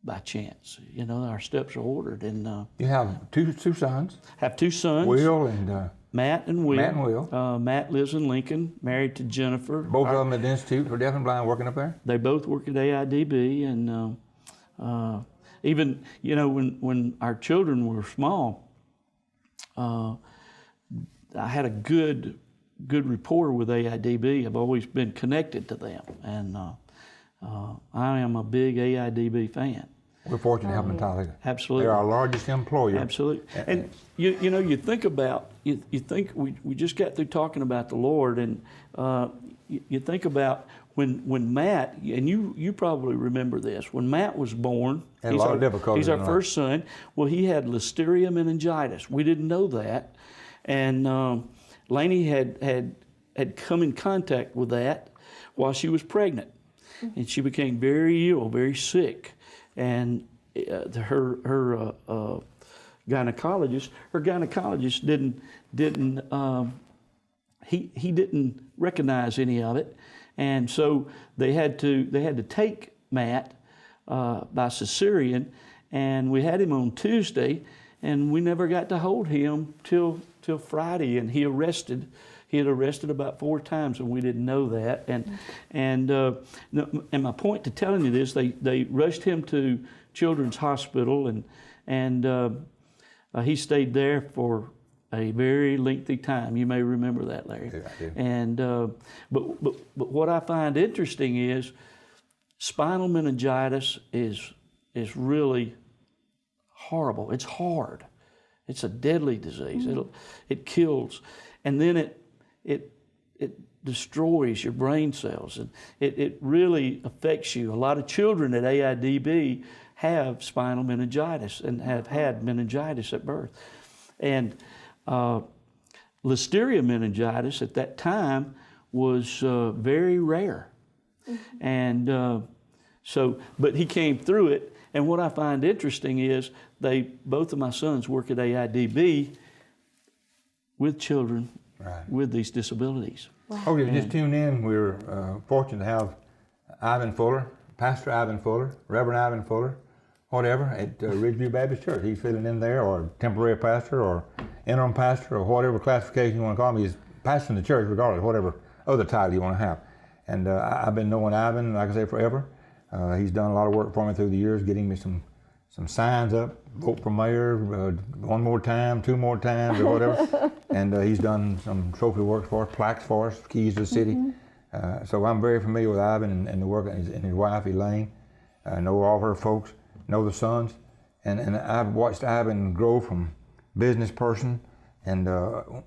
by chance. You know, our steps are ordered. And you have two sons. Have two sons. Will and Matt and Will. Matt and Will. Matt lives in Lincoln, married to Jennifer. Both of them at the Institute for Deaf and Blind, working up there? They both work at AIDB, and even, you know, when our children were small, I had a good rapport with AIDB. I've always been connected to them, and I am a big AIDB fan. We're fortunate to have them in Talladega. Absolutely. They're our largest employer. Absolutely. And you know, you think about, you think we just got through talking about the Lord, and you think about when Matt, and you probably remember this, when Matt was born, Had a lot of difficulties he's our first son. Well, he had listeria meningitis. We didn't know that, and Laney had come in contact with that while she was pregnant, and she became very ill, very sick. And her gynecologist didn't recognize any of it, and so they had to take Matt by cesarean, and we had him on Tuesday, and we never got to hold him till Friday, and he had arrested about 4 times, and we didn't know that. And my point to telling you this, they rushed him to Children's Hospital, and he stayed there for a very lengthy time. You may remember that, Larry. Yeah, I do. And but what I find interesting is spinal meningitis is really horrible. It's hard. It's a deadly disease. It kills, and then it destroys your brain cells, and it really affects you. A lot of children at AIDB have spinal meningitis and have had meningitis at birth. And listeria meningitis at that time was very rare. And but he came through it. And what I find interesting is both of my sons work at AIDB with children with these disabilities. Wow. Oh, you just tuned in. We're fortunate to have Ivan Fuller, Pastor Ivan Fuller, Reverend Ivan Fuller, whatever, at Ridgeview Baptist Church. He's filling in there, or temporary pastor, or interim pastor, or whatever classification you want to call him. He's pastoring the church regardless, whatever other title you want to have. And I've been knowing Ivan, like I say, forever. He's done a lot of work for me through the years, getting me some signs up, vote for mayor, 1 more time, 2 more times, or whatever. And he's done some trophy work for us, plaques for us, keys to the city. So I'm very familiar with Ivan and the work, and his wife, Elaine. I know all of her folks, know the sons. And I've watched Ivan grow from business person. And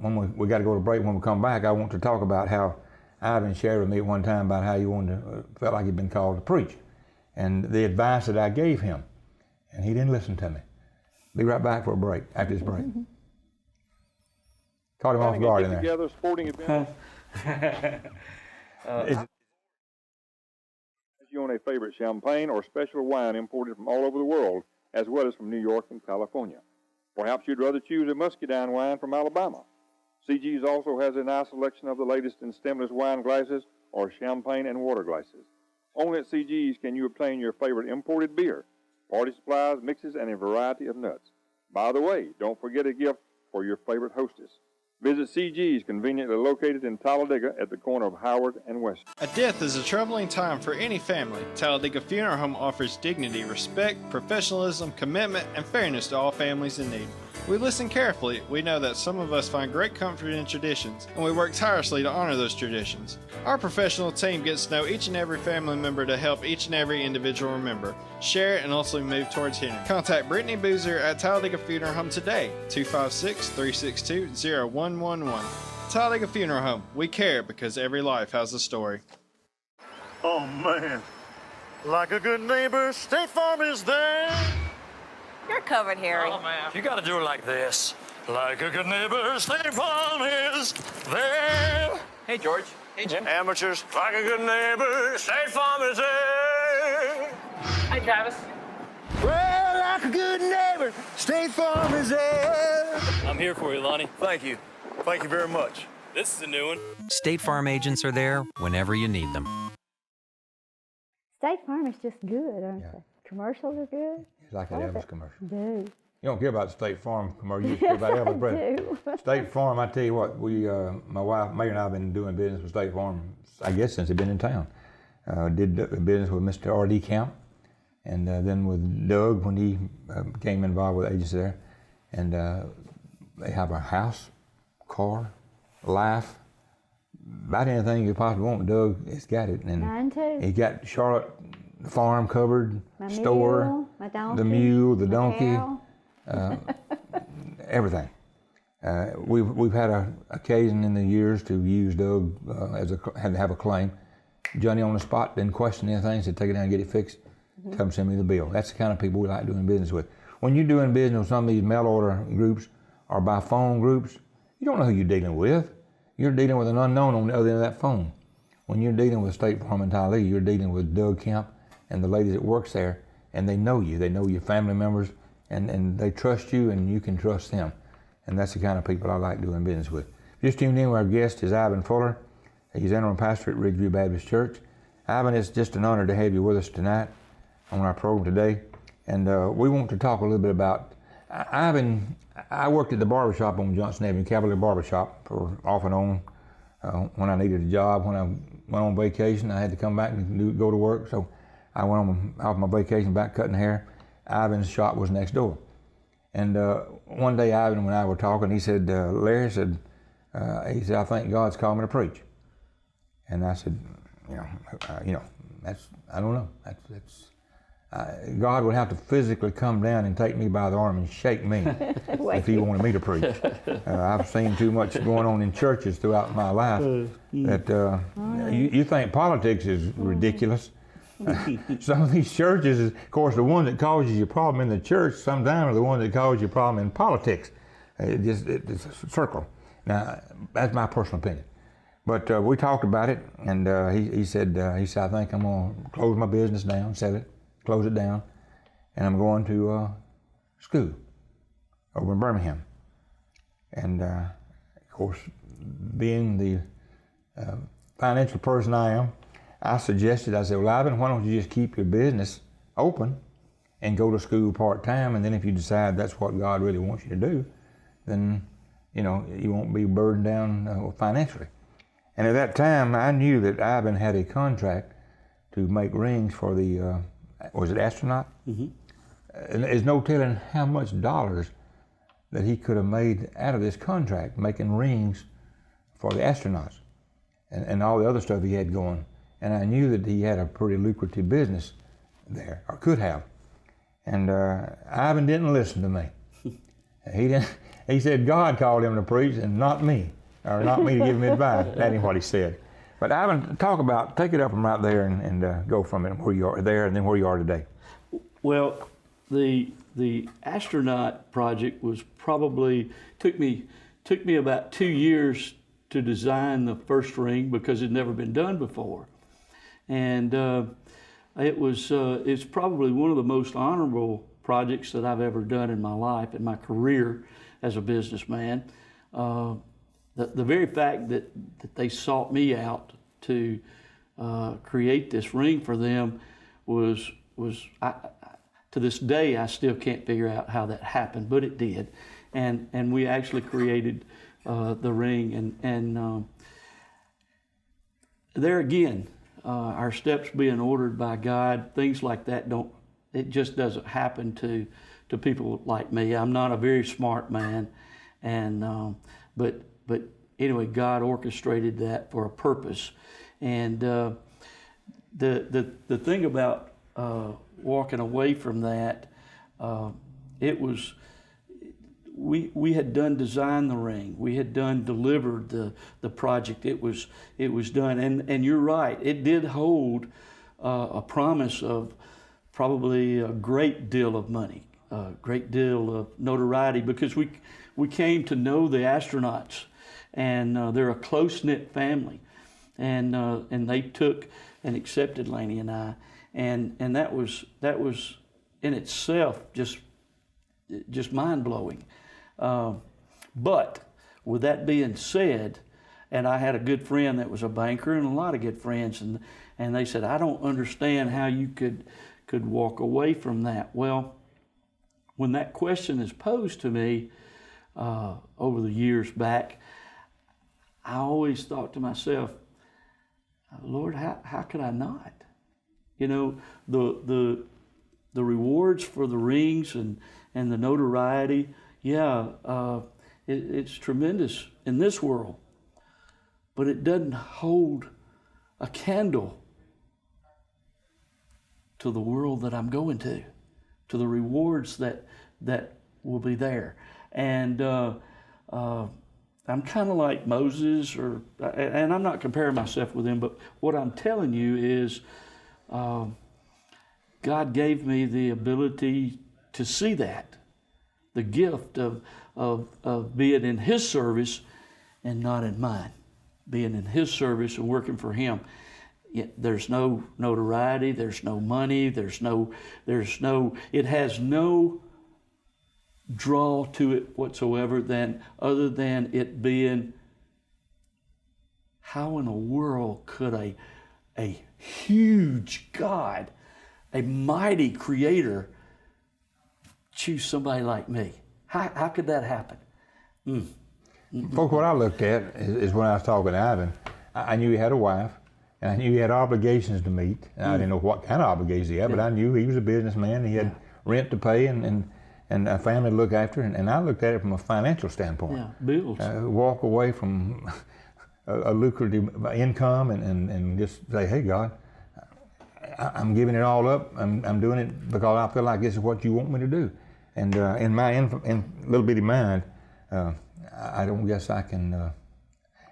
when we got to go to break, when we come back, I want to talk about how Ivan shared with me at one time about how he felt like he'd been called to preach, and the advice that I gave him. And he didn't listen to me. Be right back for a break, after this break. Caught him off guard in there. Together, sporting event. You own a favorite champagne or special wine imported from all over the world, as well as from New York and California. Perhaps you'd rather choose a muscadine wine from Alabama. CG's also has a nice selection of the latest in stemless wine glasses or champagne and water glasses. Only at CG's can you obtain your favorite imported beer, party supplies, mixes, and a variety of nuts. By the way, don't forget a gift for your favorite hostess. Visit CG's, conveniently located in Talladega at the corner of Howard and West. A death is a troubling time for any family. Talladega Funeral Home offers dignity, respect, professionalism, commitment, and fairness to all families in need. We listen carefully. We know that some of us find great comfort in traditions, and we work tirelessly to honor those traditions. Our professional team gets to know each and every family member to help each and every individual remember, share, and ultimately move towards healing. Contact Brittany Boozer at Talladega Funeral Home today, 256-362-0111. Talladega Funeral Home. We care because every life has a story. Oh, man. Like a good neighbor, State Farm is there. You're covered, Harry. Oh, man. You gotta do it like this. Like a good neighbor, State Farm is there. Hey, George. Hey, Jim. Amateurs, like a good neighbor, State Farm is there. Hi, Travis. Well, like a good neighbor, State Farm is there. I'm here for you, Lonnie. Thank you. Thank you very much. This is a new one. State Farm agents are there whenever you need them. State Farm is just good, aren't Yeah. they? Commercials are good. It's like an Elvis commercial. Do. You don't care about the State Farm commercial. You just care about Elvis Presley. do. State Farm, I tell you what, my wife, Mayor, and I have been doing business with State Farm, I guess, since they've been in town. Did business with Mr. R.D. Camp, and then with Doug when he became involved with agents there. And they have a house, car, life, about anything you possibly want. Doug has got it. And Mine too. he got Charlotte farm covered, My store, mule, my donkey, the mule, the my donkey, cow. everything. We've had an occasion in the years to use Doug had to have a claim. Johnny on the spot didn't question anything, said take it down and get it fixed. Come send me the bill. That's the kind of people we like doing business with. When you're doing business with some of these mail order groups or by phone groups, you don't know who you're dealing with. You're dealing with an unknown on the other end of that phone. When you're dealing with State Farm in Talladega, you're dealing with Doug Kemp and the ladies that works there, and they know you. They know your family members, and they trust you, and you can trust them. And that's the kind of people I like doing business with. Just tuned in, our guest is Ivan Fuller. He's interim pastor at Ridgeview Baptist Church. Ivan, it's just an honor to have you with us tonight on our program today. And we want to talk a little bit about, Ivan, I worked at the barbershop on Johnson Avenue, Cavalier Barbershop, for off and on. When I needed a job, when I went on vacation, I had to come back and go to work. So I went off my vacation back cutting hair. Ivan's shop was next door. And one day Ivan and I were talking, he said, Larry said, I think God's called me to preach. And I said, that's, I don't know. God would have to physically come down and take me by the arm and shake me if he wanted me to preach. I've seen too much going on in churches throughout my life that you think politics is ridiculous. Some of these churches, of course, the one that causes you a problem in the church sometimes are the one that causes you a problem in politics. It's a circle. Now, that's my personal opinion. But we talked about it, and he said, I think I'm going to close my business down, sell it, close it down, and I'm going to school over in Birmingham. And of course, being the financial person I am, I suggested, I said, well, Ivan, why don't you just keep your business open and go to school part-time, and then if you decide that's what God really wants you to do, then, you won't be burdened down financially. And at that time, I knew that Ivan had a contract to make rings for the, was it astronaut? Mm-hmm. And there's no telling how much dollars that he could have made out of this contract, making rings for the astronauts and all the other stuff he had going. And I knew that he had a pretty lucrative business there, or could have. And Ivan didn't listen to me. He said God called him to preach and not me, or not me to give him advice. That ain't what he said. But Ivan, take it up from right there and go from it, where you are there and then where you are today. Well, the astronaut project was probably, took me about 2 years to design the first ring because it'd never been done before. And it's probably one of the most honorable projects that I've ever done in my life, in my career as a businessman. The very fact that they sought me out to create this ring for them was to this day, I still can't figure out how that happened, but it did. And we actually created the ring. And there again, our steps being ordered by God, things like that it just doesn't happen to people like me. I'm not a very smart man, and but anyway, God orchestrated that for a purpose. And the thing about walking away from that, it was, we had done design the ring, we had done delivered the project. It was done, and you're right, it did hold a promise of probably a great deal of money, a great deal of notoriety, because we came to know the astronauts, and they're a close-knit family, and they took and accepted Laney and I, and that was in itself just mind-blowing. But with that being said, and I had a good friend that was a banker and a lot of good friends, and they said, I don't understand how you could walk away from that. Well, when that question is posed to me over the years back, I always thought to myself, Lord, how could I not? You know, the rewards for the rings and the notoriety, it's tremendous in this world, but it doesn't hold a candle to the world that I'm going to the rewards that will be there. And I'm kind of like Moses, and I'm not comparing myself with him, but what I'm telling you is God gave me the ability to see that, the gift of being in His service and not in mine, being in His service and working for Him. There's no notoriety, there's no money, it has no draw to it whatsoever other than it being, how in the world could a huge God, a mighty creator, choose somebody like me? How could that happen? Folks, what I looked at is when I was talking to Ivan, I knew he had a wife, and I knew he had obligations to meet. And I didn't know what kind of obligations he had, but I knew he was a businessman. He had rent to pay and a family to look after, and I looked at it from a financial standpoint. Yeah, bills. Walk away from a lucrative income and just say, hey, God, I'm giving it all up. I'm doing it because I feel like this is what you want me to do. And in my little bitty mind, I don't guess I can,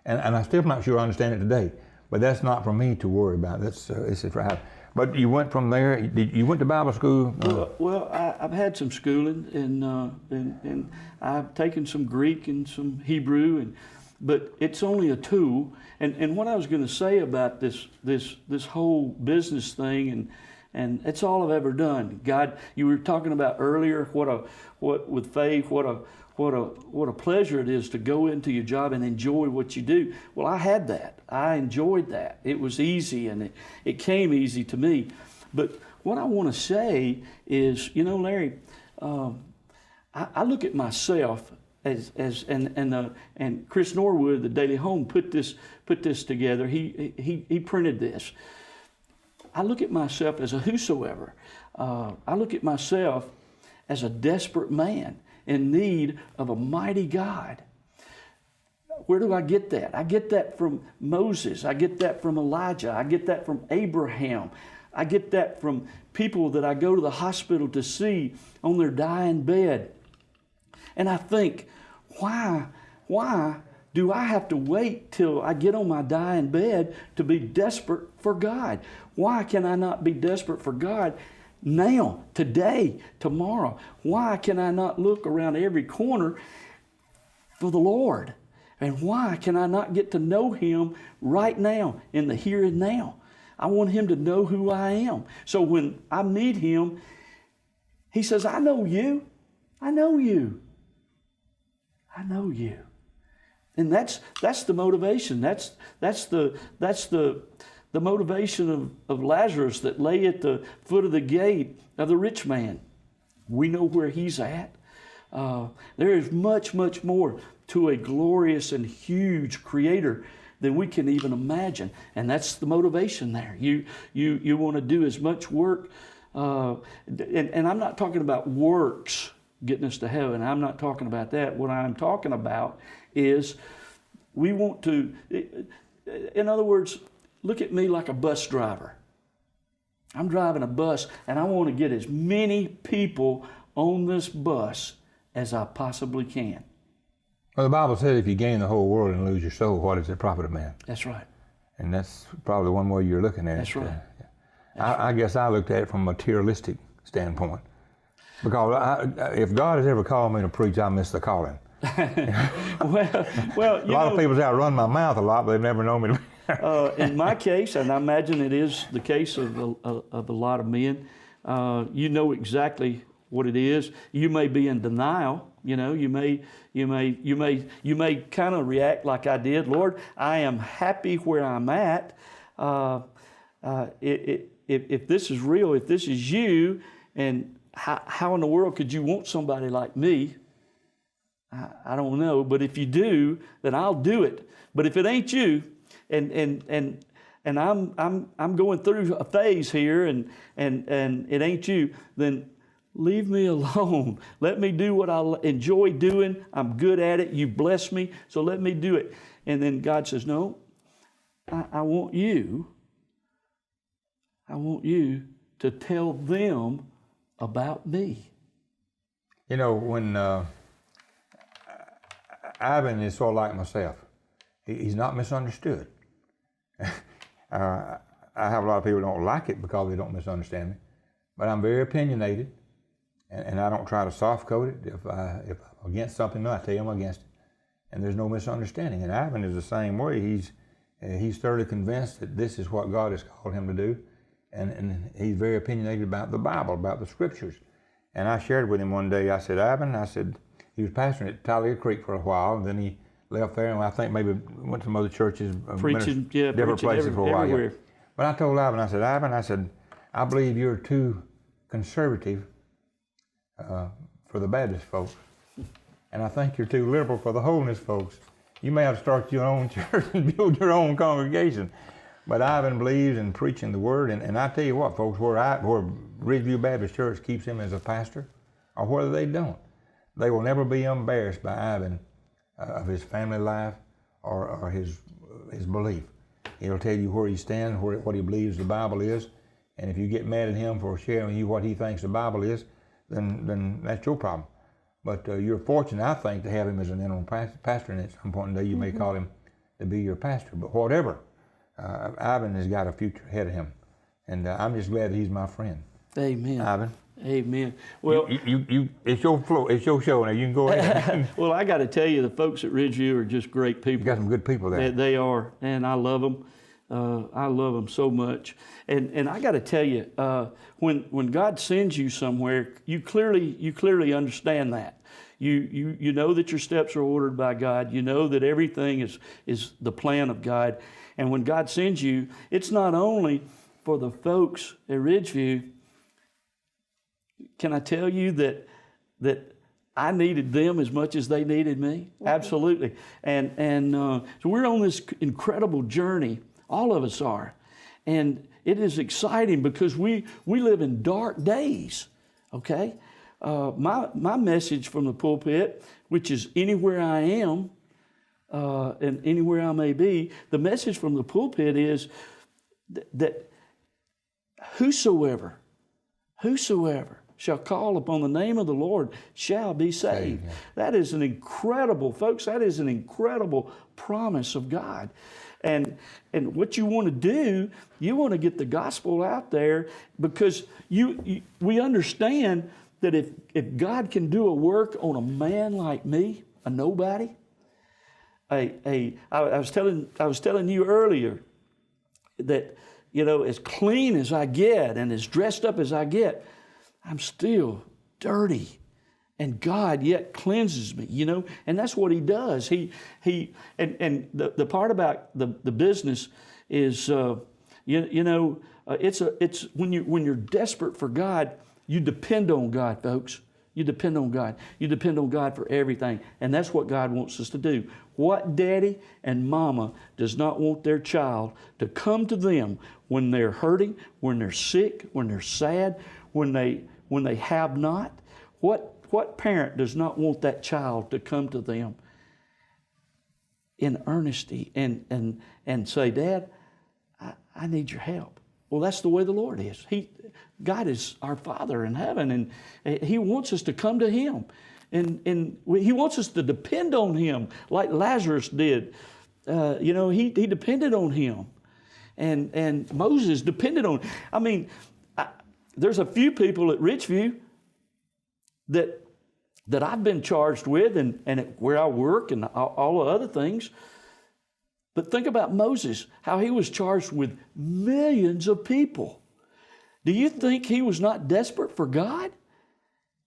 and I'm still not sure I understand it today, but that's not for me to worry about. This is for how. But you went from there. You went to Bible school? Well, I've had some schooling, and I've taken some Greek and some Hebrew, but it's only a tool. And what I was going to say about this whole business thing, and it's all I've ever done. God, you were talking about earlier what with faith, what a pleasure it is to go into your job and enjoy what you do. Well, I had that. I enjoyed that. It was easy, and it came easy to me. But what I want to say is, Larry, I look at myself and Chris Norwood, the Daily Home, put this together. He printed this. I look at myself as a whosoever. I look at myself as a desperate man in need of a mighty God. Where do I get that? I get that from Moses. I get that from Elijah. I get that from Abraham. I get that from people that I go to the hospital to see on their dying bed. And I think, why do I have to wait till I get on my dying bed to be desperate for God? Why can I not be desperate for God now, today, tomorrow? Why can I not look around every corner for the Lord? And why can I not get to know Him right now, in the here and now? I want Him to know who I am. So when I meet Him, He says, I know you. I know you. I know you. And that's the motivation. That's the motivation of Lazarus that lay at the foot of the gate of the rich man. We know where he's at. There is much, much more to a glorious and huge Creator than we can even imagine. And that's the motivation there. You want to do as much work, and I'm not talking about works getting us to heaven. I'm not talking about that. What I'm talking about is we want to, in other words, look at me like a bus driver. I'm driving a bus, and I want to get as many people on this bus as I possibly can. Well, the Bible says if you gain the whole world and lose your soul, what is the profit of man? That's right. And that's probably one way you're looking at it. That's right. I guess I looked at it from a materialistic standpoint. Because if God has ever called me to preach, I miss the calling. well, a lot of people's out run my mouth a lot, but they've never known me to in my case, and I imagine it is the case of a lot of men, you know exactly what it is. You may be in denial. You know, you may kind of react like I did. Lord, I am happy where I'm at. If this is real, if this is you, and how in the world could you want somebody like me? I don't know. But if you do, then I'll do it. But if it ain't you, and I'm going through a phase here, and it ain't you, then leave me alone. Let me do what I enjoy doing. I'm good at it. You bless me, so let me do it. And then God says, no, I want you to tell them about me. You know, when Ivan is sort of like myself. He's not misunderstood. I have a lot of people who don't like it because they don't misunderstand me. But I'm very opinionated, and I don't try to soft code it. If I'm against something, I tell you I'm against it. And there's no misunderstanding. And Ivan is the same way. He's thoroughly convinced that this is what God has called him to do. And he's very opinionated about the Bible, about the Scriptures. And I shared with him one day, I said, Ivan, he was pastoring at Talia Creek for a while, and then he left there, and I think maybe went to some other churches, different places for a while. Everywhere. But I told Ivan, I said, I believe you're too conservative for the Baptist folks, and I think you're too liberal for the holiness folks. You may have to start your own church and build your own congregation. But Ivan believes in preaching the Word, and I tell you what, folks, where Ridgeview Baptist Church keeps him as a pastor, or whether they don't, they will never be embarrassed by Ivan of his family life or his belief. He'll tell you where he stands, what he believes the Bible is, and if you get mad at him for sharing with you what he thinks the Bible is, then that's your problem. But you're fortunate, I think, to have him as an interim pastor, and at some point in the day you may call him to be your pastor. But whatever, Ivan has got a future ahead of him, and I'm just glad that he's my friend. Amen. Ivan. Amen. Well, it's your floor, it's your show now. You can go ahead. Well, I got to tell you, the folks at Ridgeview are just great people. You got some good people there. They are, and I love them. I love them so much. And I got to tell you, when God sends you somewhere, you clearly understand that. You know that your steps are ordered by God. You know that everything is the plan of God. And when God sends you, it's not only for the folks at Ridgeview. Can I tell you that I needed them as much as they needed me? Mm-hmm. Absolutely. And so we're on this incredible journey. All of us are. And it is exciting because we live in dark days, okay? My message from the pulpit, which is anywhere I am and anywhere I may be, the message from the pulpit is that whosoever shall call upon the name of the Lord shall be saved. Yeah. That is an incredible, folks, that is an incredible promise of God. And what you want to do, you want to get the gospel out there because we understand that if God can do a work on a man like me, a nobody, I was telling you earlier that, you know, as clean as I get and as dressed up as I get, I'm still dirty, and God yet cleanses me, you know, and that's what He does. And the part about the business is, it's when you're desperate for God, you depend on God, folks. You depend on God. You depend on God for everything. And that's what God wants us to do. What daddy and mama does not want their child to come to them when they're hurting, when they're sick, when they're sad, when they have not? What parent does not want that child to come to them in earnesty and say, Dad, I need your help? Well, that's the way the Lord is. God is our Father in heaven, and He wants us to come to Him. And He wants us to depend on Him like Lazarus did. He depended on Him. And Moses depended on. I mean, there's a few people at Richview that I've been charged with and where I work and all the other things. But think about Moses, how he was charged with millions of people. Do you think he was not desperate for God?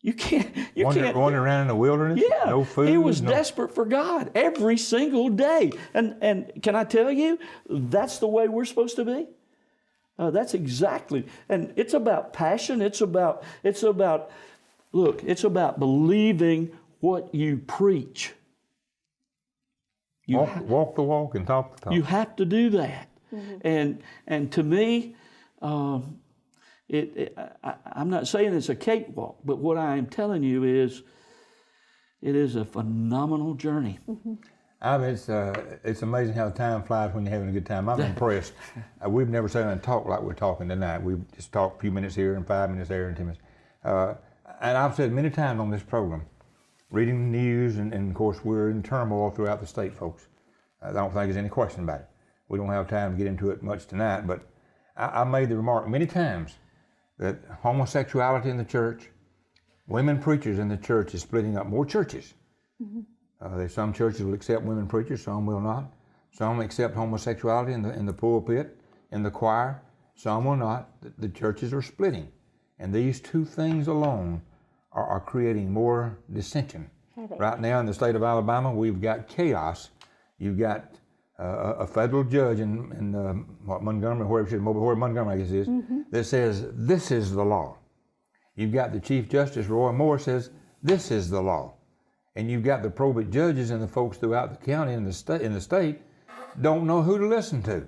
You can't. Wandering around in the wilderness? Yeah. No food? He was desperate for God every single day. And can I tell you, that's the way we're supposed to be? That's exactly. And it's about passion. It's about believing what you preach. Walk the walk and talk the talk. You have to do that. Mm-hmm. And to me, I'm not saying it's a cakewalk, but what I am telling you is it is a phenomenal journey. Mm-hmm. It's amazing how time flies when you're having a good time. I'm impressed. We've never sat and talked like we're talking tonight. We've just talked a few minutes here and 5 minutes there and 10 minutes. And I've said many times on this program, reading the news, and of course we're in turmoil throughout the state, folks. I don't think there's any question about it. We don't have time to get into it much tonight, but I made the remark many times that homosexuality in the church, women preachers in the church is splitting up more churches. Mm-hmm. There's some churches will accept women preachers, some will not. Some accept homosexuality in the pulpit, in the choir, some will not. The churches are splitting. And these two things alone are creating more dissension. Right now in the state of Alabama, we've got chaos. You've got a federal judge in Montgomery, where Montgomery I guess it is, mm-hmm. that says this is the law. You've got the Chief Justice Roy Moore says this is the law, and you've got the probate judges and the folks throughout the county and the state don't know who to listen to.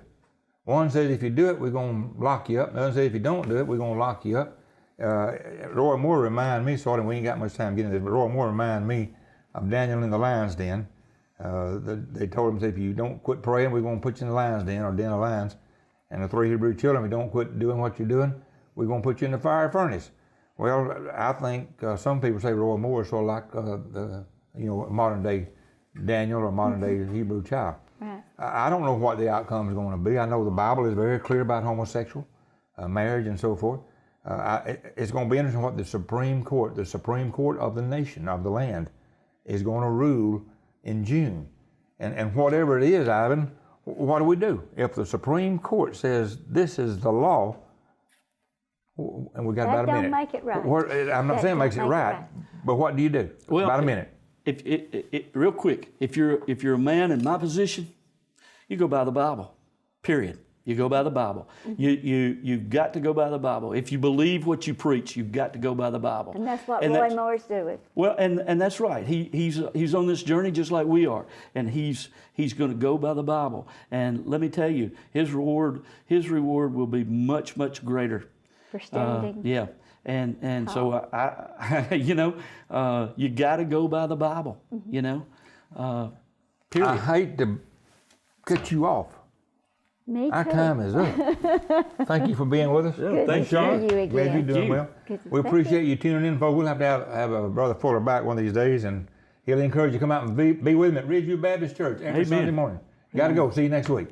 One says if you do it, we're going to lock you up. Another says if you don't do it, we're going to lock you up. Roy Moore reminded me, sort of, we ain't got much time getting into this, but Roy Moore reminded me of Daniel in the lion's den. They told him, if you don't quit praying, we're going to put you in the lion's den or den of lions. And the 3 Hebrew children, if you don't quit doing what you're doing, we're going to put you in the fire furnace. Well, I think some people say Roy Moore is sort of like the modern day Daniel or modern day Hebrew child. Right. I don't know what the outcome is going to be. I know the Bible is very clear about homosexual marriage and so forth. It's going to be interesting what the Supreme Court of the nation, of the land, is going to rule in June. And whatever it is, Ivan, what do we do? If the Supreme Court says this is the law, and we got about a minute. That don't make it right. I'm not saying it makes it right, but what do you do? Well, about a minute. Real quick, if you're a man in my position, you go by the Bible, period. You go by the Bible. Mm-hmm. You've got to go by the Bible. If you believe what you preach, you've got to go by the Bible. And that's what Roy Moore's doing. Well, and that's right. He's on this journey just like we are, and he's going to go by the Bible. And let me tell you, his reward will be much, much greater. For standing. Yeah. And so I you got to go by the Bible. Mm-hmm. Period. I hate to cut you off. Me too. Our time is up. Thank you for being with us. Good Thanks, to Sean. see you again. Glad you're doing well. We appreciate you tuning in, folks. We'll have to have Brother Fuller back one of these days, and he'll encourage you to come out and be with him at Ridgeview Baptist Church every Sunday morning. Got to go. See you next week.